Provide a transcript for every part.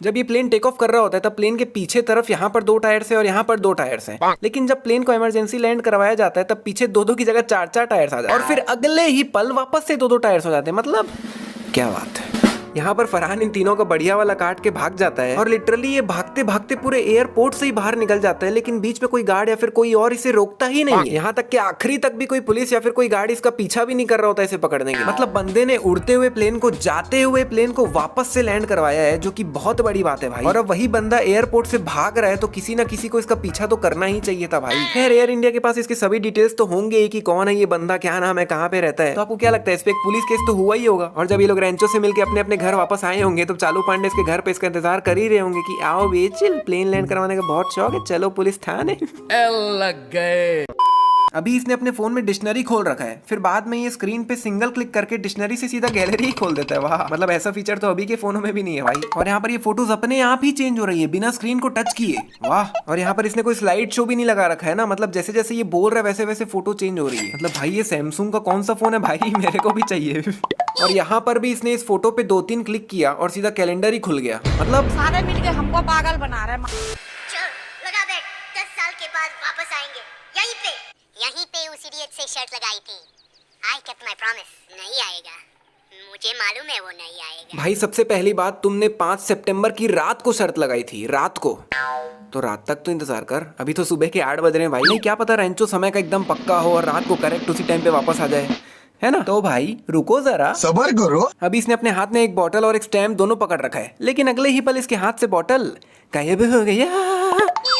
जब ये plane take off कर रहा होता है तब प्लेन के पीछे तरफ यहाँ पर 2 टायर्स है और यहाँ पर 2 टायर्स हैं। लेकिन जब प्लेन को इमरजेंसी लैंड करवाया जाता है तब पीछे 2-2 की जगह 4-4 टायर्स आ जाते हैं और फिर अगले ही पल वापस से 2-2 टायर्स हो जाते हैं। मतलब क्या बात है। यहाँ पर फरहान इन तीनों का बढ़िया वाला काट के भाग जाता है और लिटरली ये भागते भागते पूरे एयरपोर्ट से ही बाहर निकल जाता है, लेकिन बीच में कोई गार्ड या फिर कोई और इसे रोकता ही नहीं है। यहाँ तक कि आखिरी तक भी कोई पुलिस या फिर कोई गार्ड इसका पीछा भी नहीं कर रहा होता इसे पकड़ने के। मतलब बंदे ने उड़ते हुए प्लेन को जाते हुए प्लेन को वापस से लैंड करवाया है, जो कि बहुत बड़ी बात है भाई। और अब वही बंदा एयरपोर्ट से भाग रहा है तो किसी ना किसी को इसका पीछा तो करना ही चाहिए था भाई। खैर एयर इंडिया के पास इसके सभी डिटेल्स तो होंगे कि कौन है ये बंदा, क्या नाम है, कहाँ पे रहता है। तो आपको क्या लगता है इस पे एक पुलिस केस तो हुआ ही होगा। और जब ये लोग रेंचो से मिलकर अपने अपने घर वापस आए होंगे तो चालू पांडे इसके घर पे इसका इंतजार कर ही रहे होंगे कि आओ बेचिल, प्लेन लैंड करवाने का बहुत शौक है, चलो पुलिस थाने। लग गए। अभी इसने अपने फोन में डिक्शनरी खोल रखा है, फिर बाद में ये स्क्रीन पे सिंगल क्लिक करके डिक्शनरी से सीधा गैलरी ही खोल देता है। वाह, मतलब ऐसा फीचर तो अभी के फोनों में भी नहीं है भाई। और यहाँ पर ये फोटोज अपने आप ही चेंज हो रही है बिना स्क्रीन को टच किए। वाह। और यहाँ पर इसने कोई स्लाइड शो भी नहीं लगा रखा है ना, मतलब जैसे जैसे ये बोल रहा है वैसे वैसे फोटो चेंज हो रही है। मतलब भाई ये सैमसंग का कौन सा फोन है भाई, मेरे को भी चाहिए। और यहाँ पर भी इसने इस फोटो पे 2-3 क्लिक किया और सीधा कैलेंडर ही खुल गया। मतलब सारे मिलके हमको पागल बना रहे हैं। चल लगा दे, 10 साल के बाद वापस आएंगे यहीं पे उस इडियट से शर्त लगाई थी। I kept my promise. नहीं आएगा, मुझे मालूम है वो नहीं आएगा। भाई सबसे पहली बात, तुमने 5 सितंबर की रात को शर्त लगाई थी, रात को, तो रात तक तो इंतजार कर। अभी तो सुबह के 8 बज रहे हैं भाई। नहीं क्या पता रेंचो समय का एकदम पक्का हो और रात को करेक्ट उसी टाइम पे वापस आ जाए, है ना। तो भाई रुको जरा, सबर करो। अभी इसने अपने हाथ में एक बॉटल और एक स्टैम्प दोनों पकड़ रखा है, लेकिन अगले ही पल इसके हाथ से बॉटल गायब हो गया।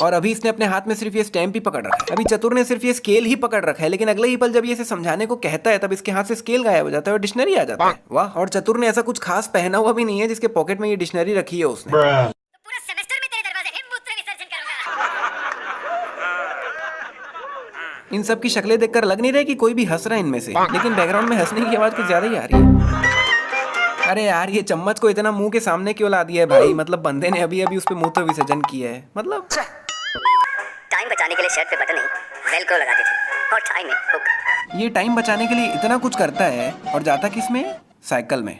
और अभी इसने अपने हाथ में सिर्फ ये स्टैम्प ही पकड़ रखा है। अभी चतुर ने सिर्फ ये स्केल ही पकड़ रखा है, लेकिन अगले ही पल जब ये इसे समझाने को कहता है तब इसके हाथ से स्केल गायब हो जाता है और डिक्शनरी आ जाता है। वाह। और चतुर ने ऐसा कुछ खास पहना हुआ भी नहीं है जिसके पॉकेट में ये डिक्शनरी रखी है उसने। पूरा सेमेस्टर में तेरे दरवाजे पे मूत्र विसर्जन करूंगा। इन सब की शक्लें देखकर लग नहीं रहा कि कोई भी हंस रहा है इनमें से, लेकिन बैकग्राउंड में हंसने की आवाज कुछ ज्यादा ही आ रही है। अरे यार ये चम्मच को इतना मुंह के सामने क्यों ला दिया है भाई, मतलब बंदे ने अभी अभी उस पे मूत्र विसर्जन किया है। मतलब टाइम बचाने के लिए शर्ट पे बटन नहीं वेलक्रो लगाते थे और टाई में हुक। ये टाइम बचाने के लिए इतना कुछ करता है और जाता किसमें, साइकिल में।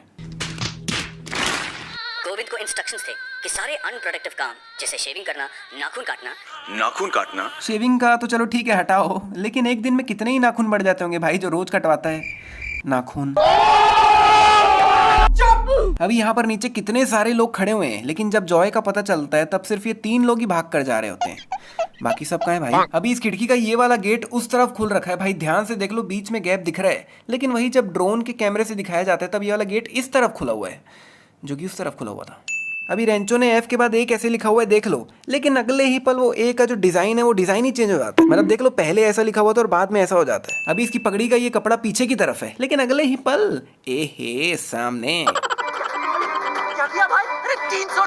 गोविंद को इंस्ट्रक्शंस थे कि सारे अनप्रोडक्टिव काम जैसे शेविंग करना, नाखून काटना। शेविंग का तो चलो ठीक है हटाओ, लेकिन एक दिन में कितने ही नाखून बढ़ जाते होंगे भाई जो रोज कटवाता है नाखून। अभी यहाँ पर नीचे कितने सारे लोग खड़े हुए हैं, लेकिन जब जॉय का पता चलता है तब सिर्फ ये 3 लोग ही भाग कर जा रहे होते हैं, बाकी सब कहाँ है भाई। अभी इस खिड़की का ये वाला गेट उस तरफ खुल रखा है भाई, ध्यान से देख लो बीच में गैप दिख रहा है, लेकिन वही जब ड्रोन के कैमरे से दिखाया जाता है तब ये वाला गेट इस तरफ खुला हुआ है, जो कि उस तरफ खुला हुआ था। अभी रेंचो ने F के बाद A कैसे लिखा हुआ है देख लो, लेकिन अगले ही पल वो A का जो डिजाइन है वो डिजाइन ही चेंज हो जाता है। मतलब देख लो पहले ऐसा लिखा हुआ था और बाद में ऐसा हो जाता है। अभी इसकी पगड़ी का ये कपड़ा पीछे की तरफ है, लेकिन अगले ही पल ए सामने।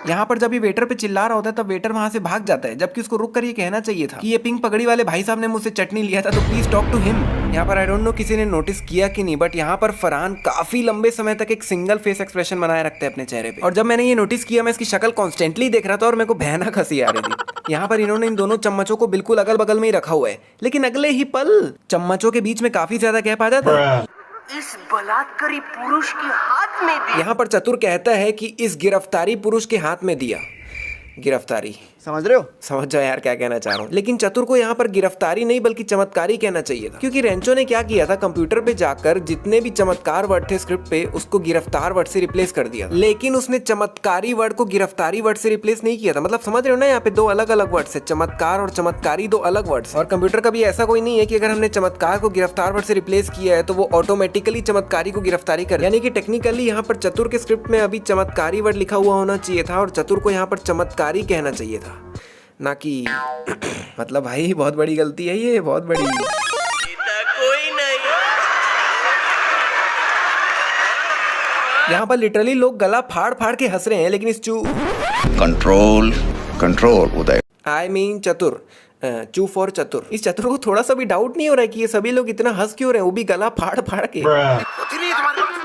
यहाँ पर जब ये वेटर पे चिल्ला रहा होता है तब वेटर वहाँ से भाग जाता है, जबकि उसको रुक कर ये कहना चाहिए था कि ये पिंक पगड़ी वाले भाई साहब ने मुझसे चटनी लिया था तो प्लीज टॉक टू हिम। यहाँ पर आई डोंट नो किसी ने नोटिस किया कि नहीं, बट यहाँ पर फरहान काफी लंबे समय तक एक सिंगल फेस एक्सप्रेशन बनाए रखते हैं अपने चेहरे पे। और जब मैंने ये नोटिस किया मैं इसकी शक्ल कॉन्स्टेंटली देख रहा था और मेरे को भयानक हंसी आ रही थी। यहाँ पर इन्होंने इन दोनों चम्मचों को बिल्कुल अगल बगल में ही रखा हुआ है, लेकिन अगले ही पल चम्मचों के बीच में काफी ज्यादा गैप आ जाता है। इस बलात्कारी पुरुष के हाथ में दिया। यहाँ पर चतुर कहता है कि इस गिरफ्तारी पुरुष के हाथ में दिया। गिरफ्तारी समझ रहे हो? समझ जाओ यार क्या कहना चाह रहा हूँ, लेकिन चतुर को यहाँ पर गिरफ्तारी नहीं बल्कि चमत्कारी कहना चाहिए था, क्योंकि रेंचो ने क्या किया था, कंप्यूटर पे जाकर जितने भी चमत्कार वर्ड थे स्क्रिप्ट पे उसको गिरफ्तार वर्ड से रिप्लेस कर दिया, लेकिन उसने चमत्कारी वर्ड को गिरफ्तारी वर्ड से रिप्लेस नहीं किया था। मतलब समझ रहे हो ना, यहाँ पे 2 अलग अलग वर्ड्स है, चमत्कार और चमत्कारी 2 अलग वर्ड्स। और कंप्यूटर का भी ऐसा कोई नहीं है कि अगर हमने चमत्कार को गिरफ्तार वर्ड से रिप्लेस किया है तो वो ऑटोमेटिकली चमत्कारी को गिरफ्तारी करे, यानी कि टेक्निकली यहाँ पर चतुर के स्क्रिप्ट में अभी चमत्कारी वर्ड लिखा हुआ होना चाहिए था और चतुर को यहाँ पर चमत्कारी कहना चाहिए था, ना कि मतलब भाई बहुत बड़ी गलती है ये, बहुत बड़ी। कोई नहीं। यहाँ पर लिटरली लोग गला फाड़ फाड़ के हंस रहे हैं, लेकिन इस कंट्रोल उदय, आई मीन चतुर, चू फॉर चतुर, इस चतुर को थोड़ा सा भी डाउट नहीं हो रहा है कि ये सभी लोग इतना हंस क्यों रहे हैं, वो भी गला फाड़ फाड़ के।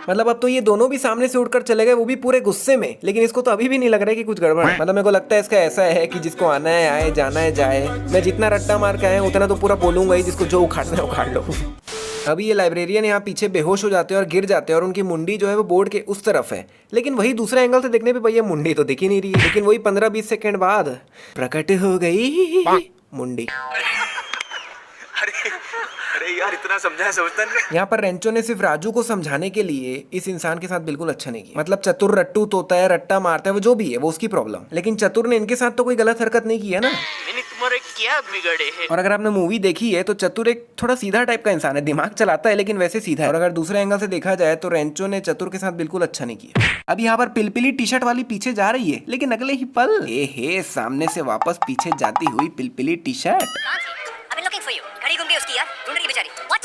मतलब अब तो ये दोनों भी सामने से उठकर चले गए, वो भी पूरे गुस्से में, लेकिन इसको तो अभी भी नहीं लग रहा है कि कुछ गड़बड़ है। मतलब मेरे को लगता है इसका ऐसा है कि जिसको आना है आए, जाना है जाए, मैं जितना रट्टा मार के आया उतना तो पूरा बोलूंगा ही, जिसको जो उखाड़ना है उखाड़ लो। अभी ये लाइब्रेरियन यहाँ पीछे बेहोश हो जाते हैं और गिर जाते हैं और उनकी मुंडी जो है वो बोर्ड के उस तरफ है, लेकिन वही दूसरे एंगल से देखने पे भैया मुंडी तो दिख ही नहीं रही है। लेकिन वही 15-20 सेकंड बाद प्रकट हो गई मुंडी। अरे यार इतना समझाया समझता नहीं। यहाँ पर रेंचो ने सिर्फ राजू को समझाने के लिए इस इंसान के साथ बिल्कुल अच्छा नहीं किया। मतलब चतुर रट्टू तोता है, रट्टा मारता है, वो जो भी है वो उसकी प्रॉब्लम, लेकिन चतुर ने इनके साथ तो कोई गलत हरकत नहीं की है ना। मैंने तुम्हारे क्या बिगड़े हैं? और अगर आपने मूवी देखी है तो चतुर एक थोड़ा सीधा टाइप का इंसान है, दिमाग चलाता है लेकिन वैसे सीधा है। और अगर दूसरे एंगल से देखा जाए तो रेंचो ने चतुर के साथ बिल्कुल अच्छा नहीं किया। अब यहाँ पर पिलपिली टी शर्ट वाली पीछे जा रही है, लेकिन अगले ही पल हे सामने से वापस पीछे जाती हुई पिलपिली T shirt. I've been looking for you. घड़ी घूम गई उसकी यार, ढूंढ रही बेचारी। What?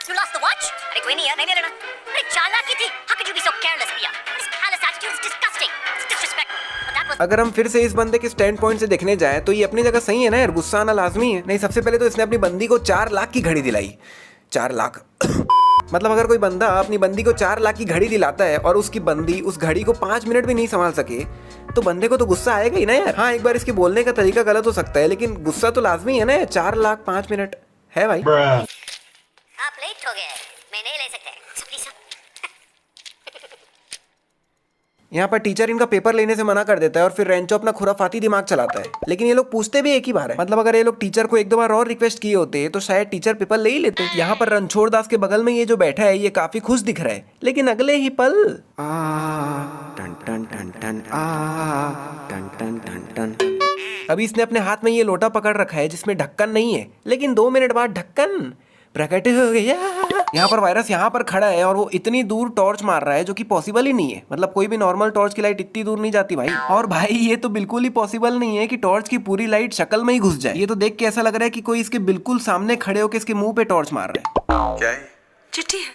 You lost the watch? अरे कोई नहीं यार, नहीं लेना। अरे चालाकी थी। How could you be so careless, Pia? This callous attitude is disgusting. It's disrespectful. But that was अगर हम फिर से इस बंदे के स्टैंड पॉइंट से देखने जाए तो ये अपनी जगह सही है ना यार, गुस्सा आना लाजमी है। नहीं, सबसे पहले तो इसने अपनी बंदी को 4 लाख की घड़ी दिलाई। 4 लाख मतलब अगर कोई बंदा अपनी बंदी को 4 लाख की घड़ी दिलाता है और उसकी बंदी उस घड़ी को 5 मिनट भी नहीं संभाल सके तो बंदे को तो गुस्सा आएगा ही ना यार। हाँ, एक बार इसके बोलने का तरीका गलत हो सकता है, लेकिन गुस्सा तो लाजमी है ना। 4 लाख 5 मिनट है भाई। आप लेट हो गए, मैं नहीं ले सकते। प्लीज यहाँ पर टीचर इनका पेपर लेने से मना कर देता है और फिर रेंचो अपना खुराफाती दिमाग चलाता है, लेकिन ये लोग पूछते भी एक ही बार है। मतलब अगर ये लोग टीचर को 1-2 बार और रिक्वेस्ट किए होते तो शायद टीचर पेपर ले ही लेते। यहाँ पर रणछोड़ दास के बगल में ये जो बैठा है ये काफी खुश दिख रहा है, लेकिन अगले ही पल टन टन टन टन टन टन टन टन। अभी इसने अपने हाथ में ये लोटा पकड़ रखा है जिसमें ढक्कन नहीं है, लेकिन 2 मिनट बाद ढक्कन प्रकट हो गया। यहाँ पर वायरस यहाँ पर खड़ा है और वो इतनी दूर टॉर्च मार रहा है जो कि पॉसिबल ही नहीं है। मतलब कोई भी नॉर्मल टॉर्च की लाइट इतनी दूर नहीं जाती भाई। और भाई ये तो बिल्कुल ही पॉसिबल नहीं है कि टॉर्च की पूरी लाइट शक्ल में ही घुस जाए। ये तो देख के ऐसा लग रहा है कि कोई इसके बिल्कुल सामने खड़े होकर इसके मुंह पे टॉर्च मार रहा है। क्या है? चिट्ठी है।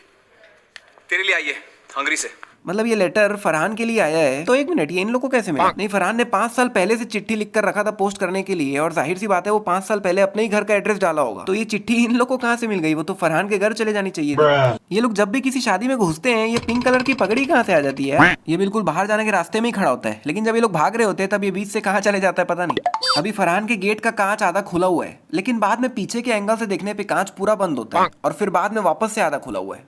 तेरे लिए आई है हंगरी से। मतलब ये लेटर फरहान के लिए आया है। तो 1 मिनट, ये इन लोग को कैसे मिला? नहीं, फरहान ने 5 साल पहले से चिट्ठी लिख कर रखा था पोस्ट करने के लिए, और जाहिर सी बात है वो 5 साल पहले अपने ही घर का एड्रेस डाला होगा। तो ये चिट्ठी इन लोग को कहाँ से मिल गई? वो तो फरहान के घर चले जानी चाहिए थी। ये लोग जब भी किसी शादी में घुसते हैं ये पिंक कलर की पगड़ी कहाँ से आ जाती है? ये बिल्कुल बाहर जाने के रास्ते में ही खड़ा होता है, लेकिन जब ये लोग भाग रहे होते हैं तब ये बीच से कहाँ चले जाता है पता नहीं। अभी फरहान के गेट का कांच आधा खुला हुआ है, लेकिन बाद में पीछे के एंगल से देखने पे कांच पूरा बंद होता है और फिर बाद में वापस से आधा खुला हुआ है।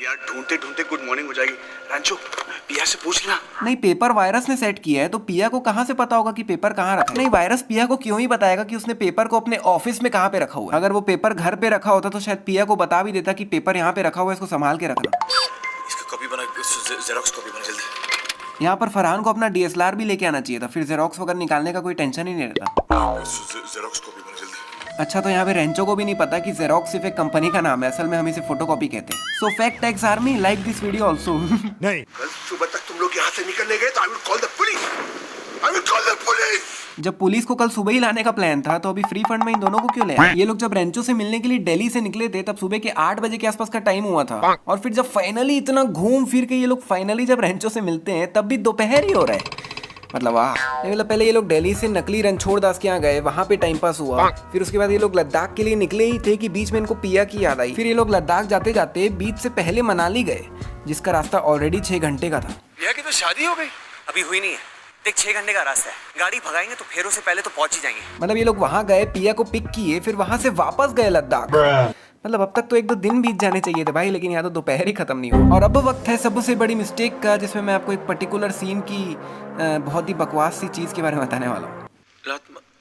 यार ढूंढते ढूंढते गुड मॉर्निंग हो जाएगी। रांचो, पिया से पूछ लेना। नहीं, पेपर वायरस ने सेट किया है तो पिया को कहाँ से पता होगा कि पेपर कहाँ रखा है? नहीं, वायरस पिया को क्यों ही बताएगा कि उसने पेपर को अपने ऑफिस में कहाँ पे रखा हुआ है? अगर वो पेपर घर पे रखा होता तो शायद पिया को बता भी देता कि पेपर यहाँ पे रखा हुआ है, इसको संभाल के रखना। इसका कॉपी बना, जेरोक्स कॉपी बना जल्दी। यहाँ पर फरहान को अपना DSLR भी लेके आना चाहिए था, फिर जेरोक्स वगैरह निकालने का कोई टेंशन ही नहीं रहता। जेरोक्स कॉपी बना जल्दी। अच्छा, तो यहाँ पे रेंचो को भी नहीं पता कि जेरोक्स सिर्फ एक कंपनी का नाम है, असल में हम इसे फोटोकॉपी कहते हैं। सो fact tax army like this video also. नहीं, कल सुबह तक तुम लोग यहाँ से निकलने गए तो I will call the police. I will call the police. जब पुलिस को कल सुबह ही लाने का प्लान था तो अभी फ्री फंड में इन दोनों को क्यों ले आए? ये लोग जब रेंचो से मिलने के लिए दिल्ली से निकले थे तब सुबह के 8 बजे के आसपास का टाइम हुआ था, और फिर जब फाइनली इतना घूम फिर के ये लोग फाइनली जब रेंचो से मिलते हैं तब भी दोपहर ही हो रहा है। मतलब वाह। मतलब पहले ये लोग दिल्ली से नकली रणछोड़ दास के यहाँ गए, वहाँ पे टाइम पास हुआ। फिर उसके बाद ये लोग लद्दाख के लिए निकले ही थे कि बीच में इनको पिया की याद आई। फिर ये लोग लद्दाख जाते जाते बीच से पहले मनाली गए, जिसका रास्ता ऑलरेडी 6 घंटे का था। पिया की तो शादी हो गई? अभी हुई नहीं है, देख 6 घंटे का रास्ता है, गाड़ी भगाएंगे तो फेरों से पहले तो पहुंच ही जाएंगे। मतलब ये लोग वहाँ गए, पिया को पिक किए, फिर वहाँ से वापस गए लद्दाख। मतलब अब तक तो 1-2 दिन बीत जाने चाहिए थे भाई, लेकिन यहाँ तो दोपहर ही खत्म नहीं हुआ। और अब वक्त है सबसे बड़ी मिस्टेक का, जिसमें मैं आपको एक पर्टिकुलर सीन की बहुत ही बकवास सी चीज के बारे में बताने वाला हूँ।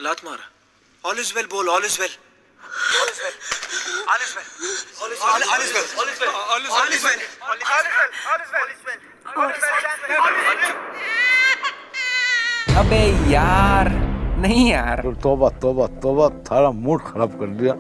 लात मारा। ऑल इज वेल बोल, all is well. All is well. All is well. All is well. All is well. All is well. All is well. All is well. अबे यार, नहीं यार। तौबा तौबा तौबा, थारा मूड खराब कर दिया।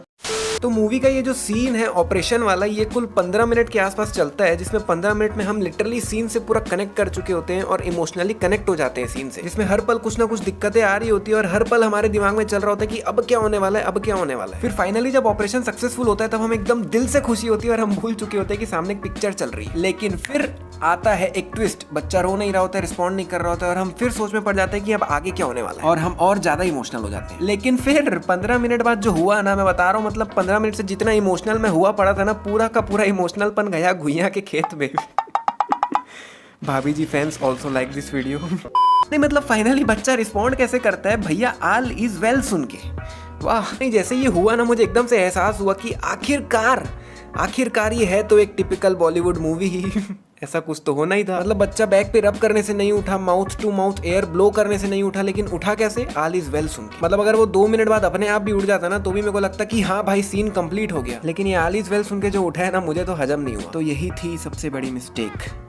तो मूवी का ये जो सीन है ऑपरेशन वाला, ये कुल 15 मिनट के आसपास चलता है, जिसमें 15 मिनट में हम लिटरली सीन से पूरा कनेक्ट कर चुके होते हैं और इमोशनली कनेक्ट हो जाते हैं सीन से, जिसमें हर पल कुछ ना कुछ दिक्कतें आ रही होती है और हर पल हमारे दिमाग में चल रहा होता है कि अब क्या होने वाला है, अब क्या होने वाला है। फिर फाइनली जब ऑपरेशन सक्सेसफुल होता है तब हम एकदम दिल से खुशी होती है और हम भूल चुके होते हैं कि सामने एक पिक्चर चल रही है। लेकिन फिर आता है एक ट्विस्ट, बच्चा रो नहीं रहा होता है, रिस्पॉन्ड नहीं कर रहा होता है, और हम फिर सोच में पड़ जाते हैं कि अब आगे क्या होने वाला है, और हम और ज्यादा इमोशनल हो जाते हैं। लेकिन फिर 15 मिनट बाद जो हुआ ना, मैं बता रहा हूँ, मतलब 15 मिनट से जितना इमोशनल में हुआ पड़ा था ना, पूरा का पूरा इमोशनलपन गया घुइयां के खेत में। भाभी जी fans also like this video. नहीं, मतलब फाइनली बच्चा रिस्पॉन्ड कैसे करता है, भैया ऑल इज वेल सुन के। वाह। नहीं, जैसे ये हुआ ना, मुझे एकदम से एहसास हुआ कि आखिरकार आखिरकार ये है तो एक टिपिकल बॉलीवुड मूवी ही। ऐसा कुछ तो होना ही था। मतलब बच्चा बैक पे रब करने से नहीं उठा, mouth to mouth air blow करने से नहीं उठा, लेकिन उठा कैसे? ऑल इज वेल सुन के। मतलब अगर वो 2 मिनट बाद अपने आप भी उठ जाता ना तो भी मेरे को लगता कि हाँ भाई सीन कंप्लीट हो गया, लेकिन ये ऑल इज वेल सुन के जो उठा है ना, मुझे तो हजम नहीं हुआ। तो यही थी सबसे बड़ी मिस्टेक।